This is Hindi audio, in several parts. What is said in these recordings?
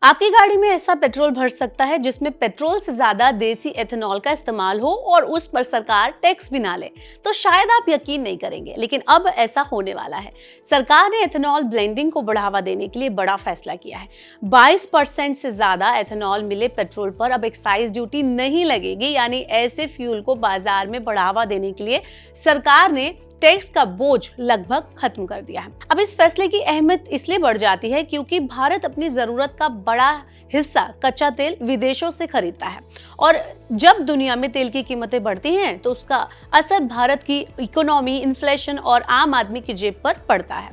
आपकी गाड़ी में ऐसा पेट्रोल भर सकता है जिसमें पेट्रोल से ज्यादा देसी एथेनॉल का इस्तेमाल हो और उस पर सरकार टैक्स भी ना ले। तो शायद आप यकीन नहीं करेंगे, लेकिन अब ऐसा होने वाला है। सरकार ने एथेनॉल ब्लेंडिंग को बढ़ावा देने के लिए बड़ा फैसला किया है। 22% से ज्यादा एथेनॉल मिले पेट्रोल पर अब एक्साइज ड्यूटी नहीं लगेगी, यानी ऐसे फ्यूल को बाजार में बढ़ावा देने के लिए सरकार ने टैक्स का बोझ लगभग खत्म कर दिया है। अब इस फैसले की अहमियत इसलिए बढ़ जाती है क्योंकि भारत अपनी जरूरत का बड़ा हिस्सा कच्चा तेल विदेशों से खरीदता है, और जब दुनिया में तेल की कीमतें बढ़ती हैं तो उसका असर भारत की इकोनॉमी, इन्फ्लेशन और आम आदमी की जेब पर पड़ता है।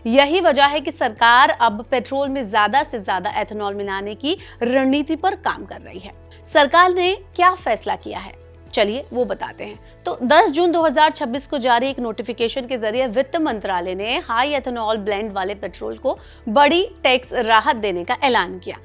यही वजह है कि सरकार अब पेट्रोल में ज्यादा से ज्यादा एथेनॉल मिलाने की रणनीति पर काम कर रही है। सरकार ने क्या फैसला किया है, चलिए वो बताते हैं। तो 10 जून 2026 को जारी एक नोटिफिकेशन के जरिए वित्त मंत्रालय ने हाई एथेनॉल ब्लेंड वाले पेट्रोल को बड़ी टैक्स राहत देने का ऐलान किया।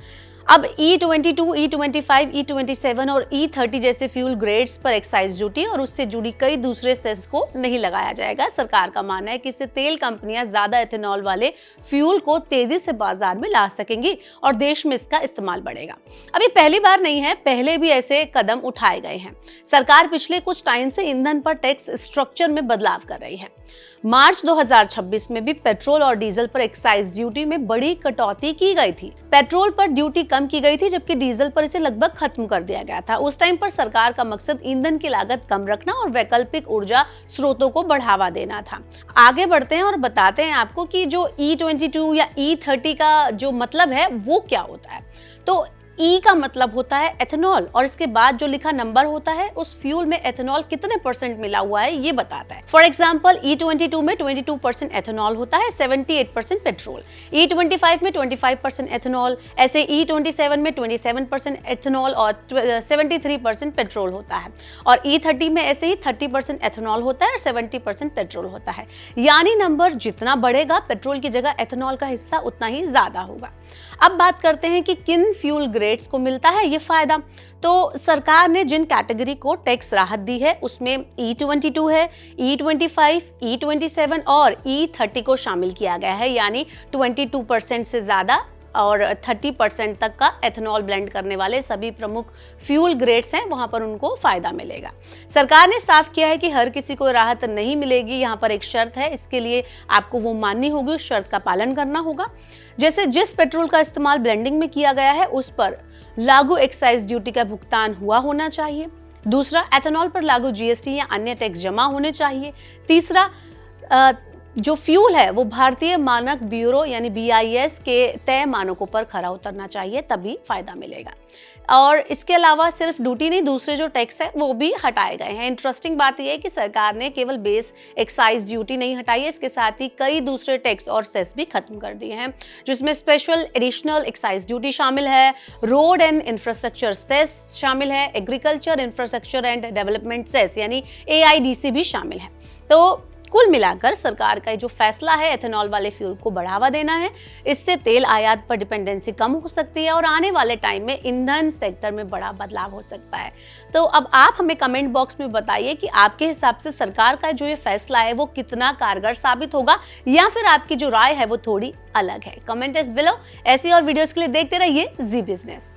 अब E22, E25, E27 और E30 जैसे फ्यूल ग्रेड्स पर एक्साइज ड्यूटी और उससे जुड़ी कई दूसरे सेस को नहीं लगाया जाएगा। सरकार का मानना है कि इससे तेल कंपनियां ज्यादा एथेनॉल वाले फ्यूल को तेजी से बाजार में ला सकेंगी और देश में इसका इस्तेमाल बढ़ेगा। अभी पहली बार नहीं है, पहले भी ऐसे कदम उठाए गए हैं। सरकार पिछले कुछ टाइम से ईंधन पर टैक्स स्ट्रक्चर में बदलाव कर रही है। मार्च 2026 में भी पेट्रोल और डीजल पर एक्साइज ड्यूटी में बड़ी कटौती की गई थी। पेट्रोल पर ड्यूटी कम की गई थी, जबकि डीजल पर इसे लगभग खत्म कर दिया गया था। उस टाइम पर सरकार का मकसद ईंधन की लागत कम रखना और वैकल्पिक ऊर्जा स्रोतों को बढ़ावा देना था। आगे बढ़ते हैं और बताते हैं आपको कि जो E22 या E30 का जो मतलब है वो क्या होता है। तो ई का मतलब होता है एथेनॉल, और इसके बाद जो लिखा नंबर होता है उस फ्यूल में एथेनॉल कितने परसेंट मिला हुआ है ये बताता है। फॉर एग्जांपल E22 में 22% एथेनॉल होता है, 78% पेट्रोल। E25 में 25% एथेनॉल, ऐसे E27 में 27% एथेनॉल और 73% पेट्रोल होता है, और E30 में ऐसे ही 30% एथेनॉल होता है और 70% पेट्रोल होता है। यानी नंबर जितना बढ़ेगा पेट्रोल की जगह एथेनॉल का हिस्सा उतना ही ज्यादा होगा। अब बात करते हैं कि किन फ्यूल ग्रेड्स को मिलता है ये फायदा। तो सरकार ने जिन कैटेगरी को टैक्स राहत दी है उसमें E22 है, E25, E27 और E30 को शामिल किया गया है, यानी 22% से ज्यादा और 30% तक का एथेनॉल ब्लेंड करने वाले सभी प्रमुख फ्यूल ग्रेड्स हैं, वहां पर उनको फायदा मिलेगा। सरकार ने साफ किया है कि हर किसी को राहत नहीं मिलेगी, यहाँ पर एक शर्त है, इसके लिए आपको वो माननी होगी, उस शर्त का पालन करना होगा। जैसे जिस पेट्रोल का इस्तेमाल ब्लेंडिंग में किया गया है उस पर लागू एक्साइज ड्यूटी का भुगतान हुआ होना चाहिए। दूसरा, एथेनॉल पर लागू GST या अन्य टैक्स जमा होने चाहिए। तीसरा, जो फ्यूल है वो भारतीय मानक ब्यूरो यानी BIS के तय मानकों पर खरा उतरना चाहिए, तभी फायदा मिलेगा। और इसके अलावा सिर्फ ड्यूटी नहीं, दूसरे जो टैक्स है वो भी हटाए गए हैं। इंटरेस्टिंग बात यह है कि सरकार ने केवल बेस एक्साइज ड्यूटी नहीं हटाई है, इसके साथ ही कई दूसरे टैक्स और सेस भी खत्म कर दिए हैं, जिसमें स्पेशल एडिशनल एक्साइज ड्यूटी शामिल है, रोड एंड इंफ्रास्ट्रक्चर सेस शामिल है, agriculture infrastructure and development cess यानी AIDC भी शामिल है। तो कुल मिलाकर सरकार का जो फैसला है एथेनॉल वाले फ्यूल को बढ़ावा देना है, इससे तेल आयात पर डिपेंडेंसी कम हो सकती है और आने वाले टाइम में ईंधन सेक्टर में बड़ा बदलाव हो सकता है। तो अब आप हमें कमेंट बॉक्स में बताइए कि आपके हिसाब से सरकार का जो ये फैसला है वो कितना कारगर साबित होगा, या फिर आपकी जो राय है वो थोड़ी अलग है। Comment is below. ऐसी और वीडियोस के लिए देखते रहिए जी बिजनेस।